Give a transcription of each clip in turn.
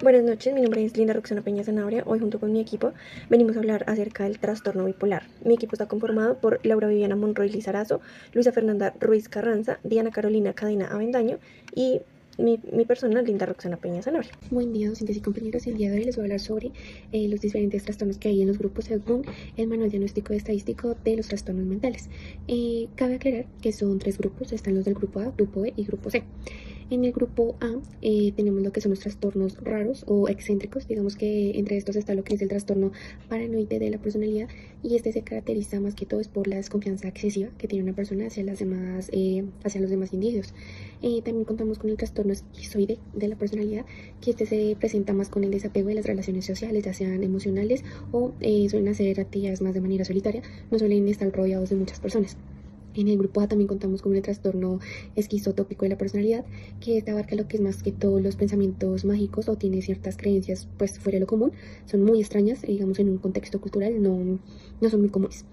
Buenas noches, mi nombre es Linda Roxana Peña Zanabria. Hoy junto con mi equipo venimos a hablar acerca del trastorno bipolar. Mi equipo está conformado por Laura Viviana Monroy Lizarazo, Luisa Fernanda Ruiz Carranza, Diana Carolina Cadena Avendaño y mi persona, Linda Roxana Peña Zanabria. Buen día, docentes y compañeros. El día de hoy les voy a hablar sobre los diferentes trastornos que hay en los grupos según el Manual Diagnóstico y Estadístico de los Trastornos Mentales. Cabe aclarar que son tres grupos, están los del grupo A, grupo B y grupo C. En el grupo A tenemos lo que son los trastornos raros o excéntricos. Digamos que entre estos está lo que es el trastorno paranoide de la personalidad, y este se caracteriza más que todo es por la desconfianza excesiva que tiene una persona hacia hacia los demás individuos. También contamos con el trastorno esquizoide de la personalidad, que este se presenta más con el desapego de las relaciones sociales, ya sean emocionales o suelen hacer actividades más de manera solitaria, no suelen estar rodeados de muchas personas. En el grupo A también contamos con el trastorno esquizotópico de la personalidad, que este abarca lo que es más que todos los pensamientos mágicos o tiene ciertas creencias pues fuera de lo común, son muy extrañas, digamos en un contexto cultural no son muy comunes.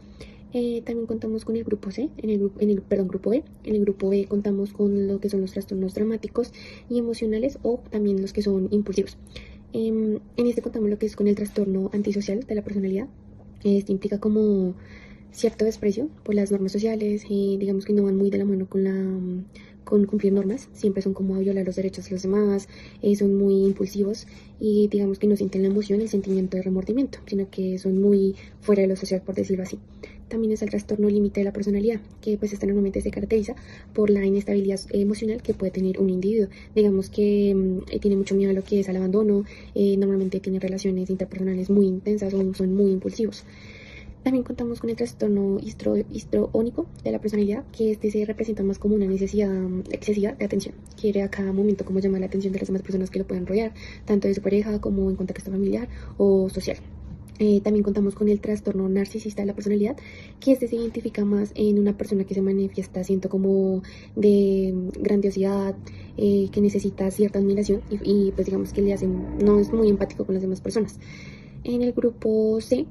También contamos con el grupo C, grupo B. En el grupo B contamos con lo que son los trastornos dramáticos y emocionales o también los que son impulsivos. En este contamos lo que es con el trastorno antisocial de la personalidad. Este implica como cierto desprecio por las normas sociales y digamos que no van muy de la mano con cumplir normas, siempre son como a violar los derechos de los demás, son muy impulsivos y digamos que no sienten la emoción, el sentimiento de remordimiento, sino que son muy fuera de lo social, por decirlo así. También es el trastorno límite de la personalidad, que pues este normalmente se caracteriza por la inestabilidad emocional que puede tener un individuo. Digamos que tiene mucho miedo a lo que es al abandono, normalmente tiene relaciones interpersonales muy intensas o son muy impulsivos. También contamos con el trastorno histriónico de la personalidad, que este se representa más como una necesidad excesiva de atención. Quiere a cada momento como llamar la atención de las demás personas que lo pueden rodear, tanto de su pareja como en contexto familiar o social. También contamos con el trastorno narcisista de la personalidad, que este se identifica más en una persona que se manifiesta siento como de grandiosidad, que necesita cierta admiración y pues digamos que no es muy empático con las demás personas. En el grupo C,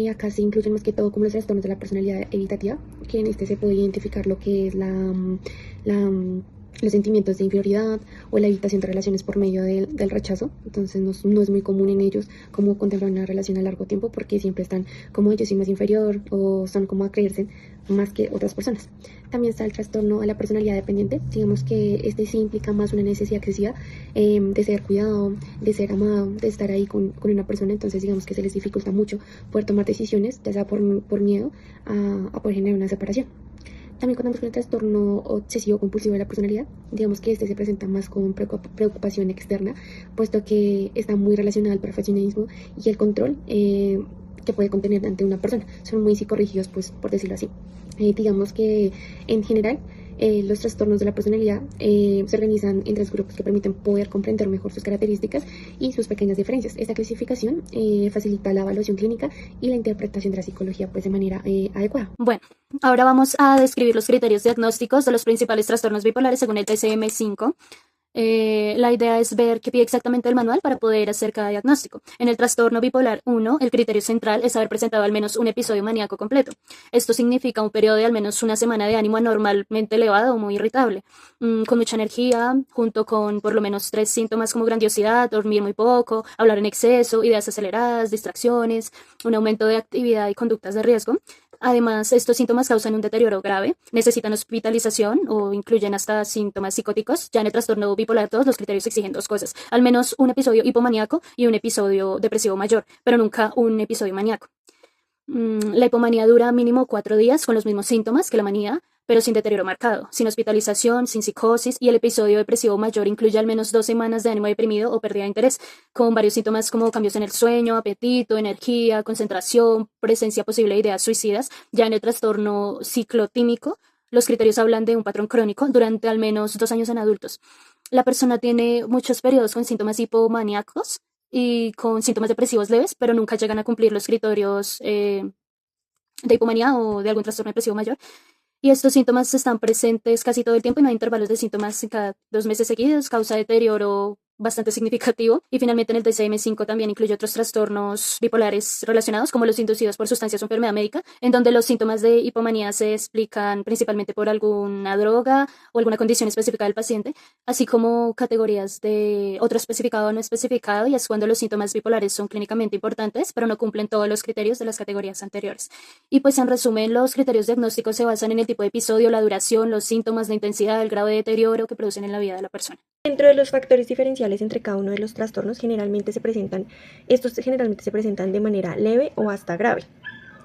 acá se incluyen más que todo como los trastornos de la personalidad evitativa, que en este se puede identificar lo que es la los sentimientos de inferioridad o la evitación de relaciones por medio del rechazo. Entonces no es muy común en ellos como contemplar una relación a largo tiempo, porque siempre están como yo soy más inferior o son como a creerse más que otras personas. También está el trastorno a la personalidad dependiente. Digamos que este sí implica más una necesidad excesiva de ser cuidado, de ser amado, de estar ahí con una persona. Entonces digamos que se les dificulta mucho poder tomar decisiones, ya sea por miedo a poder generar una separación. También contamos con el trastorno obsesivo compulsivo de la personalidad. Digamos que este se presenta más con preocupación externa, puesto que está muy relacionado al perfeccionismo y el control que puede contener ante una persona. Son muy psicorrígidos, pues, por decirlo así. Digamos que en general los trastornos de la personalidad se organizan en tres grupos que permiten poder comprender mejor sus características y sus pequeñas diferencias. Esta clasificación facilita la evaluación clínica y la interpretación de la psicología pues de manera adecuada. Bueno, ahora vamos a describir los criterios diagnósticos de los principales trastornos bipolares según el DSM-5. La idea es ver qué pide exactamente el manual para poder hacer cada diagnóstico. En el trastorno bipolar 1, el criterio central es haber presentado al menos un episodio maníaco completo. Esto significa un periodo de al menos una semana de ánimo anormalmente elevado o muy irritable, con mucha energía, junto con por lo menos 3 síntomas como grandiosidad, dormir muy poco, hablar en exceso, ideas aceleradas, distracciones, un aumento de actividad y conductas de riesgo. Además, estos síntomas causan un deterioro grave, necesitan hospitalización o incluyen hasta síntomas psicóticos. Ya en el trastorno bipolar 2, los criterios exigen dos cosas: al menos un episodio hipomaníaco y un episodio depresivo mayor, pero nunca un episodio maníaco. La hipomanía dura mínimo 4 días con los mismos síntomas que la manía, pero sin deterioro marcado, sin hospitalización, sin psicosis, y el episodio depresivo mayor incluye al menos 2 semanas de ánimo deprimido o pérdida de interés, con varios síntomas como cambios en el sueño, apetito, energía, concentración, presencia posible de ideas suicidas. Ya en el trastorno ciclotímico, los criterios hablan de un patrón crónico durante al menos 2 años en adultos. La persona tiene muchos periodos con síntomas hipomaníacos y con síntomas depresivos leves, pero nunca llegan a cumplir los criterios de hipomanía o de algún trastorno depresivo mayor. Y estos síntomas están presentes casi todo el tiempo y no hay intervalos de síntomas en cada 2 meses seguidos, causa deterioro bastante significativo. Y finalmente en el DSM-5 también incluye otros trastornos bipolares relacionados, como los inducidos por sustancias o enfermedad médica, en donde los síntomas de hipomanía se explican principalmente por alguna droga o alguna condición específica del paciente, así como categorías de otro especificado o no especificado, y es cuando los síntomas bipolares son clínicamente importantes, pero no cumplen todos los criterios de las categorías anteriores. Y pues en resumen, los criterios diagnósticos se basan en el tipo de episodio, la duración, los síntomas, la intensidad, el grado de deterioro que producen en la vida de la persona. Dentro de los factores diferenciales entre cada uno de los trastornos, estos generalmente se presentan de manera leve o hasta grave.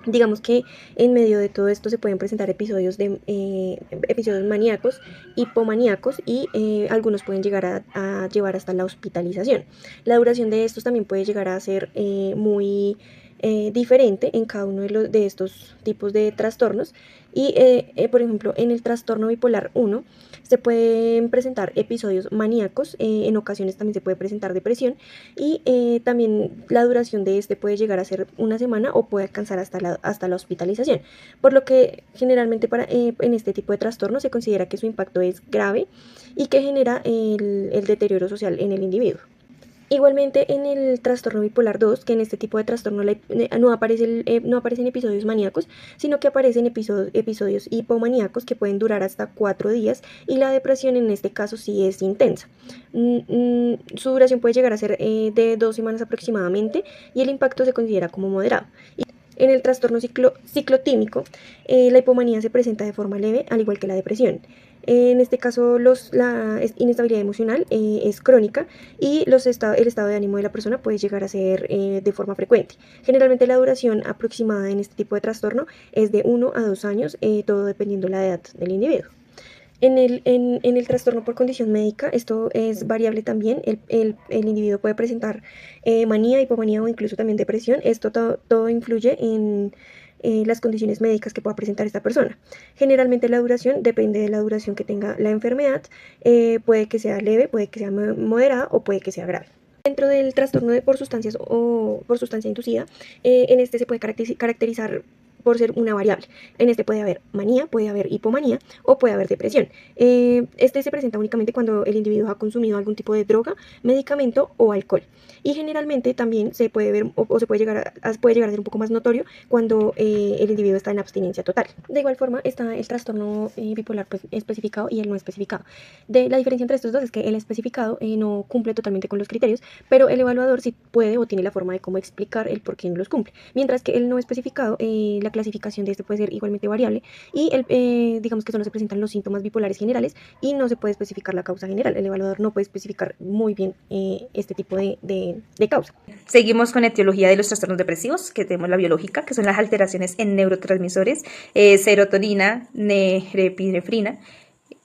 Digamos que en medio de todo esto se pueden presentar episodios maníacos, hipomaníacos y algunos pueden llegar a llevar hasta la hospitalización. La duración de estos también puede llegar a ser muy diferente en cada uno de estos tipos de trastornos. Y por ejemplo, en el trastorno bipolar 1 se pueden presentar episodios maníacos, en ocasiones también se puede presentar depresión, y también la duración de este puede llegar a ser una semana o puede alcanzar hasta la hospitalización, por lo que generalmente en este tipo de trastorno se considera que su impacto es grave y que genera el deterioro social en el individuo. Igualmente en el trastorno bipolar 2, que en este tipo de trastorno no aparecen episodios maníacos, sino que aparecen episodios hipomaníacos que pueden durar hasta 4 días, y la depresión en este caso sí es intensa. Su duración puede llegar a ser de 2 semanas aproximadamente, y el impacto se considera como moderado. En el trastorno ciclotímico, la hipomanía se presenta de forma leve, al igual que la depresión. En este caso, la inestabilidad emocional es crónica, y el estado de ánimo de la persona puede llegar a ser de forma frecuente. Generalmente la duración aproximada en este tipo de trastorno es de 1 a 2 años, todo dependiendo de la edad del individuo. En el trastorno por condición médica, esto es variable también. El individuo puede presentar manía, hipomanía o incluso también depresión. Esto todo influye en las condiciones médicas que pueda presentar esta persona. Generalmente la duración depende de la duración que tenga la enfermedad. Puede que sea leve, puede que sea moderada o puede que sea grave. Dentro del trastorno por sustancias o por sustancia inducida, en este se puede caracterizar por ser una variable. En este puede haber manía, puede haber hipomanía o puede haber depresión. Este se presenta únicamente cuando el individuo ha consumido algún tipo de droga, medicamento o alcohol. Y generalmente también se puede ver o se puede llegar a ser un poco más notorio cuando el individuo está en abstinencia total. De igual forma está el trastorno bipolar especificado y el no especificado. La diferencia entre estos dos es que el especificado no cumple totalmente con los criterios, pero el evaluador sí puede o tiene la forma de cómo explicar el por qué no los cumple. Mientras que el no especificado, la clasificación de este puede ser igualmente variable, y digamos que solo se presentan los síntomas bipolares generales y no se puede especificar la causa general. El evaluador no puede especificar muy bien este tipo de causa. Seguimos con la etiología de los trastornos depresivos, que tenemos la biológica, que son las alteraciones en neurotransmisores, serotonina, norepinefrina,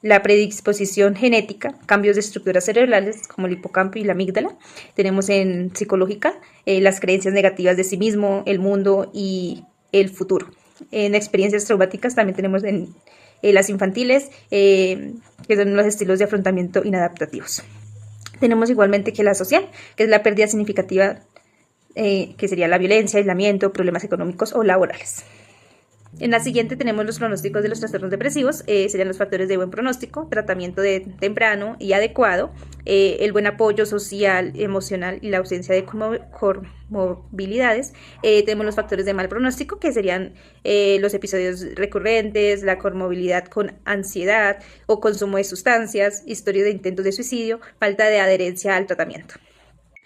la predisposición genética, cambios de estructuras cerebrales como el hipocampo y la amígdala. Tenemos en psicológica las creencias negativas de sí mismo, el mundo y el futuro. En experiencias traumáticas también tenemos en las infantiles, que son los estilos de afrontamiento inadaptativos. Tenemos igualmente que la social, que es la pérdida significativa, que sería la violencia, aislamiento, problemas económicos o laborales. En la siguiente tenemos los pronósticos de los trastornos depresivos. Serían los factores de buen pronóstico, tratamiento temprano y adecuado, el buen apoyo social, emocional y la ausencia de comorbilidades. Tenemos los factores de mal pronóstico, que serían los episodios recurrentes, la comorbilidad con ansiedad o consumo de sustancias, historia de intentos de suicidio, falta de adherencia al tratamiento.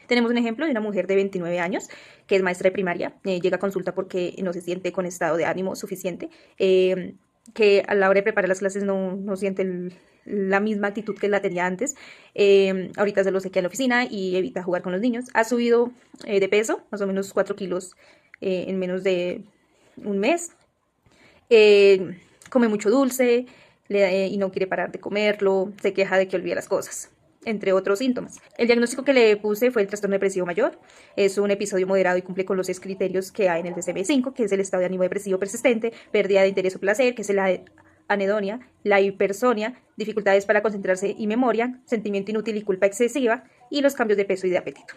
Tenemos un ejemplo de una mujer de 29 años que es maestra de primaria, llega a consulta porque no se siente con estado de ánimo suficiente, que a la hora de preparar las clases no siente la misma actitud que la tenía antes. Ahorita se lo sequea en la oficina y evita jugar con los niños. Ha subido de peso, más o menos 4 kilos en menos de un mes. Come mucho dulce y no quiere parar de comerlo, se queja de que olvida las cosas, entre otros síntomas. El diagnóstico que le puse fue el trastorno depresivo mayor. Es un episodio moderado y cumple con los 6 criterios que hay en el DSM-5, que es el estado de ánimo depresivo persistente, pérdida de interés o placer, que es la anedonia, la hipersonia, dificultades para concentrarse y memoria, sentimiento inútil y culpa excesiva, y los cambios de peso y de apetito.